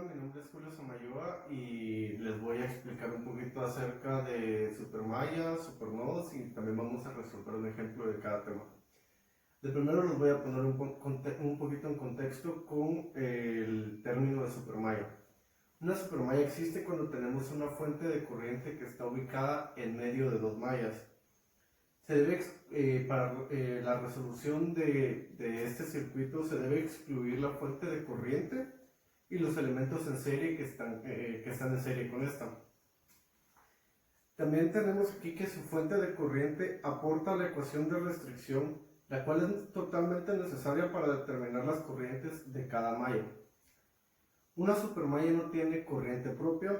mi nombre es Julio Samayoa y les voy a explicar un poquito acerca de Supermaya, supernodos y también vamos a resolver un ejemplo de cada tema. De primero los voy a poner un poquito en contexto con el término de Supermaya. Una supermaya existe cuando tenemos una fuente de corriente que está ubicada en medio de dos mallas. Se debe, para la resolución de este circuito se debe excluir la fuente de corriente y los elementos en serie que están en serie con esta. También tenemos aquí que su fuente de corriente aporta la ecuación de restricción, la cual es totalmente necesaria para determinar las corrientes de cada malla. Una supermalla no tiene corriente propia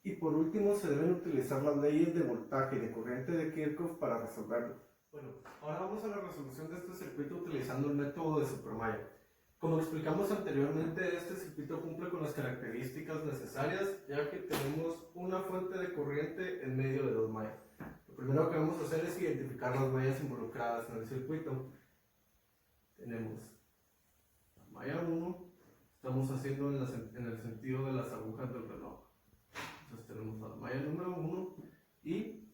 y por último se deben utilizar las leyes de voltaje y de corriente de Kirchhoff para resolverlo. Bueno, ahora vamos a la resolución de este circuito utilizando el método de supermalla. Como explicamos anteriormente, este circuito cumple con las características necesarias ya que tenemos una fuente de corriente en medio de dos mallas. Lo primero que vamos a hacer es identificar las mallas involucradas en el circuito. Tenemos la malla 1. Estamos haciendo en el sentido de las agujas del reloj. Entonces tenemos a la malla número 1 y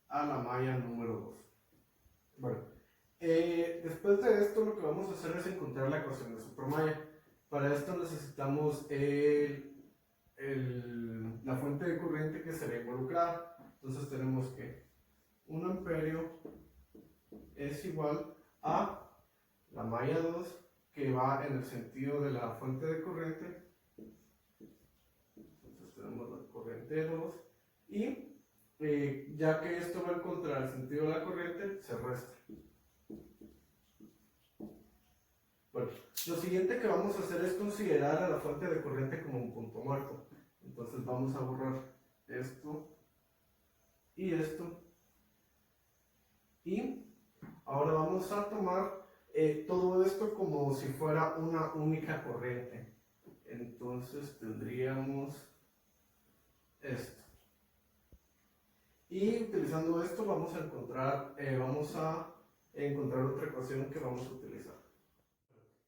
a la malla número 2. Bueno, después de esto lo que vamos a hacer es encontrar la ecuación de supermalla. Para esto necesitamos la fuente de corriente que será involucrada. Entonces tenemos que 1 amperio es igual a la malla 2 que va en el sentido de la fuente de corriente. Entonces tenemos la corriente 2 y ya que esto va en contra del sentido de la corriente, se resta. Bueno, lo siguiente que vamos a hacer es considerar a la fuente de corriente como un punto muerto. Entonces vamos a borrar esto y esto. Y ahora vamos a tomar todo esto como si fuera una única corriente. Entonces tendríamos esto. Y utilizando esto vamos a encontrar otra ecuación que vamos a utilizar.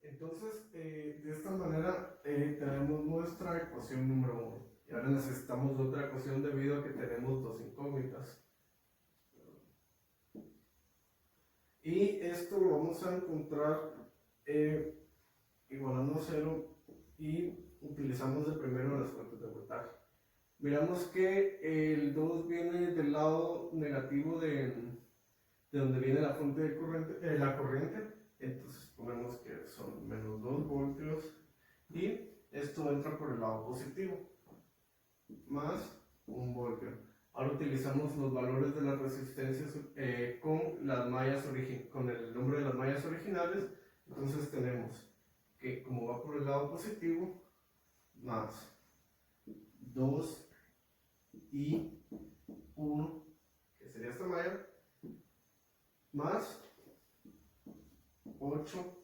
Entonces, de esta manera tenemos nuestra ecuación número 1. Y ahora necesitamos otra ecuación debido a que tenemos dos incógnitas. Y esto lo vamos a encontrar igualando a 0 y utilizamos de primero las fuentes de voltaje. Miramos que el 2 viene del lado negativo de donde viene la fuente de corriente, la corriente. Entonces ponemos que son menos 2 voltios y esto entra por el lado positivo, más 1 voltio. Ahora utilizamos los valores de las resistencias con el nombre de las mallas originales. Entonces tenemos que como va por el lado positivo, más 2 y 1, que sería esta malla, más 8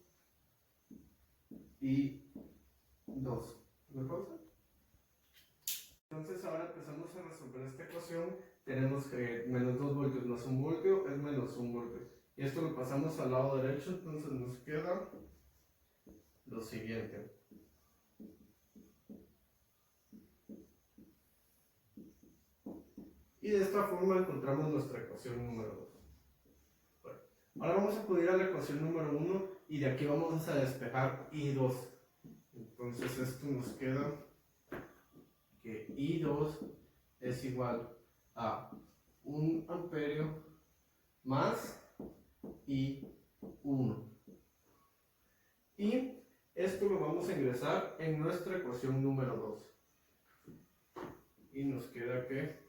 y 2. ¿Me pausa? Entonces ahora empezamos a resolver esta ecuación. Tenemos que menos 2 voltios más 1 voltio es menos 1 voltio. Y esto lo pasamos al lado derecho, entonces nos queda lo siguiente. Y de esta forma encontramos nuestra ecuación número 2. Bueno, ahora vamos a acudir a la ecuación número 1 y de aquí vamos a despejar I2. Entonces esto nos queda que I2 es igual a 1 amperio más I1. Y esto lo vamos a ingresar en nuestra ecuación número 2. Y nos queda que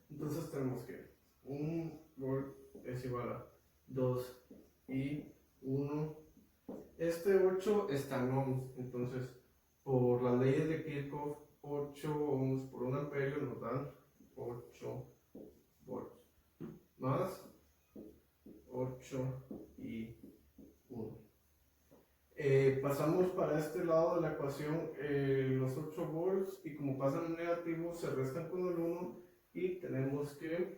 entonces tenemos que 1 volt es igual a 2 y 1. Este 8 está en ohms, entonces por las leyes de Kirchhoff, 8 ohms por 1 amperio nos dan 8 volts. Más 8 y 1. Pasamos para este lado de la ecuación los 8 volts y como pasan en negativo se restan con el 1 y tenemos que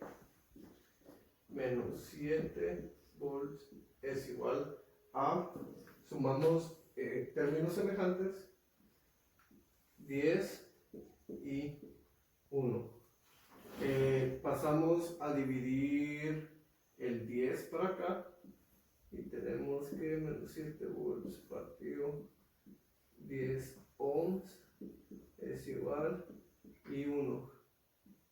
menos 7 volts es igual a, sumamos términos semejantes, 10 y 1. Pasamos a dividir el 10 para acá y tenemos que menos 7 volts partido 10 ohms es igual y 1.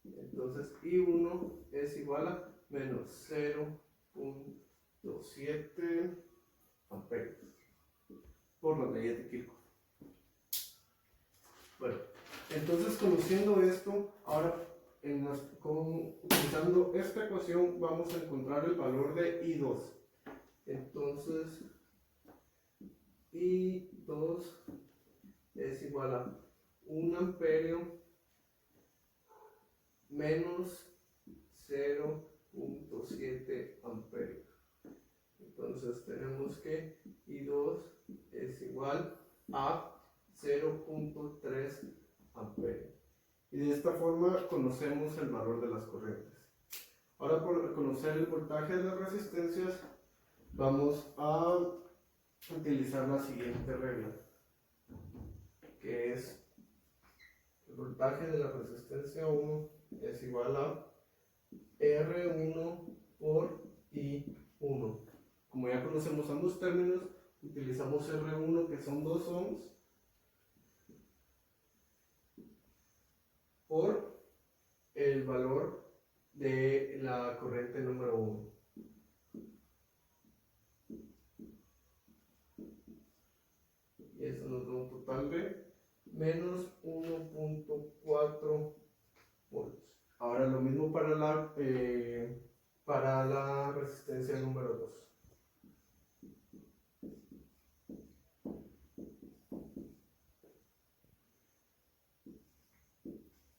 Entonces I1 es igual a menos 0.7 amperios por las leyes de Kirchhoff. Bueno, entonces conociendo esto, ahora utilizando esta ecuación vamos a encontrar el valor de I2. Entonces I2 es igual a 1 amperio menos 0.7 amperios. Entonces tenemos que I2 es igual a 0.3 amperios. Y de esta forma conocemos el valor de las corrientes. Ahora, por conocer el voltaje de las resistencias, vamos a utilizar la siguiente regla, que es el voltaje de la resistencia 1 es igual a R1 por I1. Como ya conocemos ambos términos, utilizamos R1 que son 2 ohms por el valor de la corriente número 1. Y eso nos da un total de menos 1.4 volts. Ahora lo mismo para la resistencia número 2.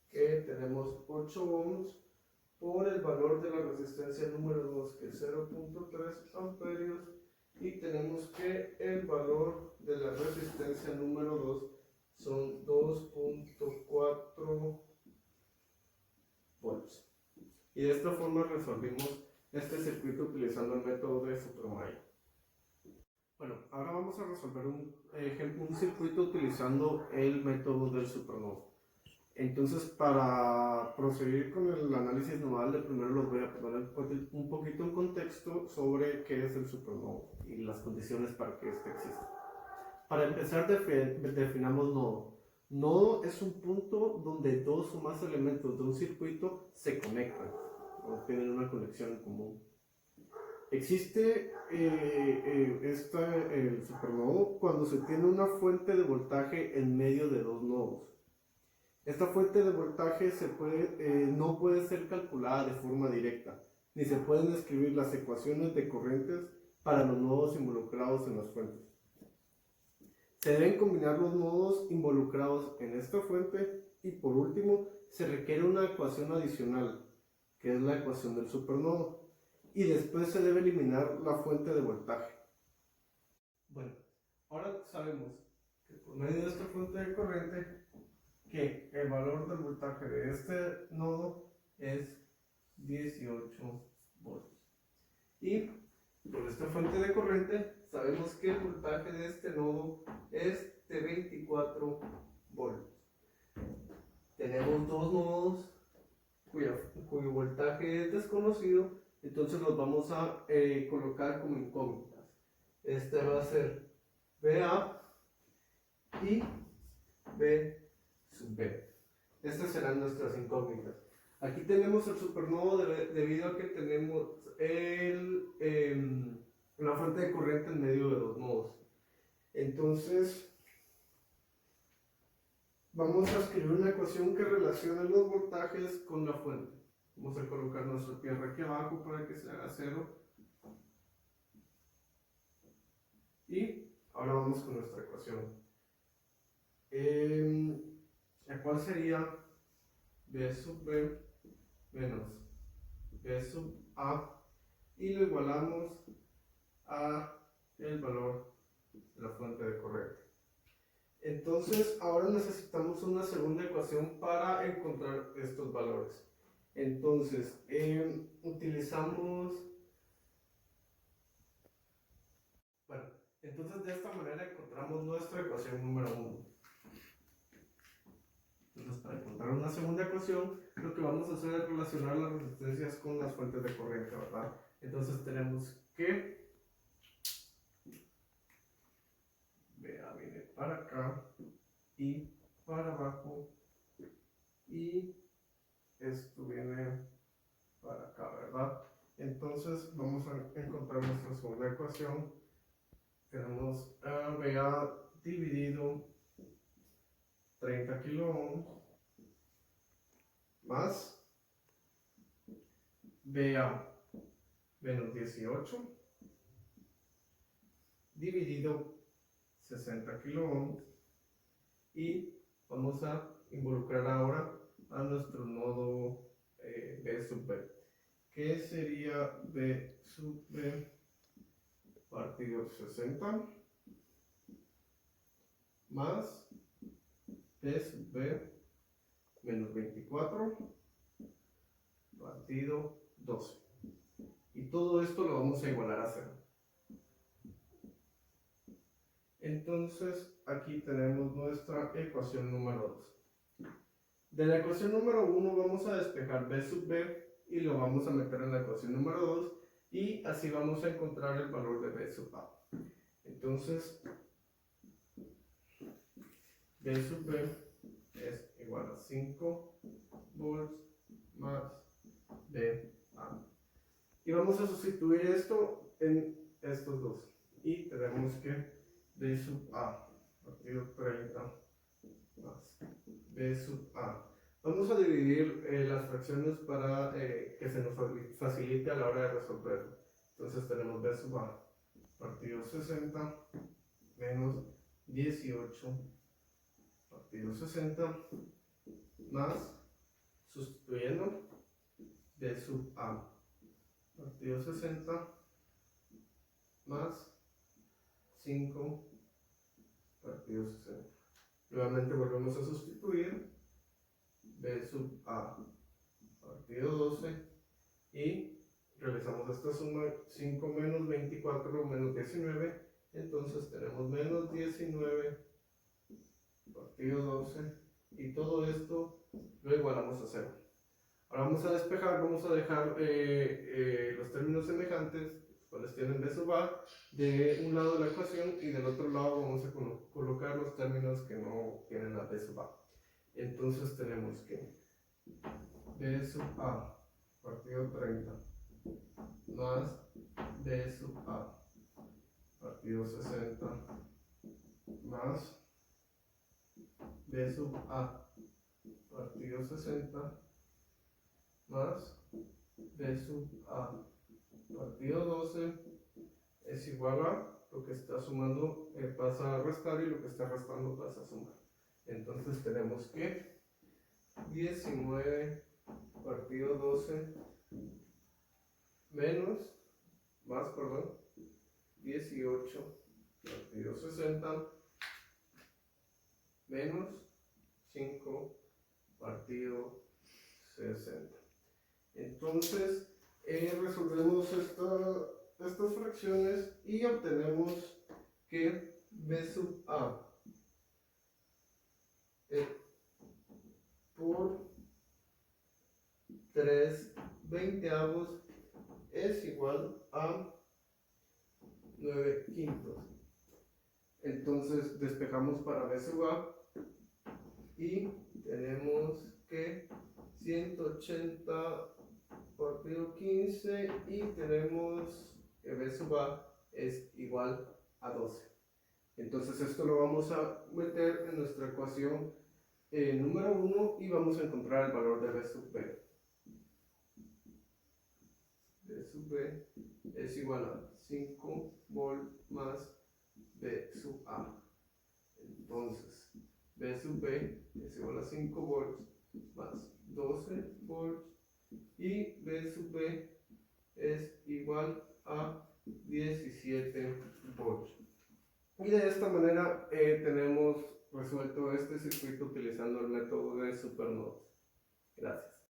Que tenemos 8 ohms por el valor de la resistencia número 2, que es 0.3 amperios, y tenemos que el valor de la resistencia número 2 son 2.4 volts. Y de esta forma resolvimos este circuito utilizando el método de Supermaya. Bueno, ahora vamos a resolver un circuito utilizando el método del supernodo. Entonces, para proseguir con el análisis nodal, de primero los voy a poner un poquito en contexto sobre qué es el supernodo y las condiciones para que este exista. Para empezar, definamos nodo. Nodo es un punto donde dos o más elementos de un circuito se conectan o tienen una conexión en común. Existe el supernodo cuando se tiene una fuente de voltaje en medio de dos nodos. Esta fuente de voltaje no puede ser calculada de forma directa, ni se pueden escribir las ecuaciones de corrientes para los nodos involucrados en las fuentes. Se deben combinar los nodos involucrados en esta fuente y por último se requiere una ecuación adicional, que es la ecuación del supernodo, y después se debe eliminar la fuente de voltaje. Bueno, ahora sabemos que por medio de esta fuente de corriente que el valor del voltaje de este nodo es 18 volts. Y por esta fuente de corriente sabemos que el voltaje de este nodo es de 24 volts. Tenemos dos nodos cuyo voltaje es desconocido, entonces los vamos a colocar como incógnitas. Este va a ser VA y B sub B. Estas serán nuestras incógnitas. Aquí tenemos el supernodo debido a que tenemos una fuente de corriente en medio de dos nodos. Entonces, vamos a escribir una ecuación que relacione los voltajes con la fuente. Vamos a colocar nuestra tierra aquí abajo para que se haga cero. Y ahora vamos con nuestra ecuación. La cual sería B sub B menos B sub A y lo igualamos a el valor la fuente de corriente. Entonces, ahora necesitamos una segunda ecuación para encontrar estos valores. Entonces, entonces de esta manera encontramos nuestra ecuación número 1. Entonces, para encontrar una segunda ecuación, lo que vamos a hacer es relacionar las resistencias con las fuentes de corriente, ¿verdad? Entonces tenemos que vea, viene para acá y para abajo, y esto viene para acá, ¿verdad? Entonces vamos a encontrar nuestra segunda ecuación. Tenemos VA dividido 30 kiloohms más VA menos 18 dividido 60 kiloohms, y vamos a involucrar ahora a nuestro nodo B sub B, que sería B sub B partido 60 más B sub B menos 24 partido 12. Y todo esto lo vamos a igualar a 0. Entonces aquí tenemos nuestra ecuación número 2. De la ecuación número 1 vamos a despejar B sub B y lo vamos a meter en la ecuación número 2, y así vamos a encontrar el valor de B sub A. Entonces B sub B es igual a 5 volts más B A. Y vamos a sustituir esto en estos dos. Y tenemos que B sub A partido 30 más B sub A. Vamos a dividir las fracciones para que se nos facilite a la hora de resolverlo. Entonces tenemos B sub A partido 60 menos 18 partido 60 más, sustituyendo, B sub A partido 60 más 5 partido 60. Nuevamente volvemos a sustituir, B sub A partido 12, y realizamos esta suma, 5 menos 24 menos 19, entonces tenemos menos 19 partido 12, y todo esto lo igualamos a 0. Ahora vamos a despejar, vamos a dejar los términos semejantes, los cuales tienen B sub A, de un lado de la ecuación, y del otro lado vamos a colocar los términos que no tienen la B sub A. Entonces tenemos que B sub A partido 30 más B sub A partido 60 más B sub A partido 60 más B sub A partido 12 es igual a lo que está sumando pasa a restar, y lo que está restando pasa a sumar. Entonces tenemos que 19 partido 12 menos, más, perdón, 18 partido 60 menos 5 partido 60. Entonces resolvemos estas fracciones y obtenemos que B sub A por 3/20 es igual a 9/5. Entonces despejamos para B sub A y tenemos que 180 partido 15, y tenemos que B sub A es igual a 12. Entonces esto lo vamos a meter en nuestra ecuación número 1 y vamos a encontrar el valor de B sub B. B sub B es igual a 5 volt más B sub A. Entonces B sub B es igual a 5 volts más 12 volts, y B sub B es igual a 17 volts. Y de esta manera tenemos resuelto este circuito utilizando el método de supernodos. Gracias.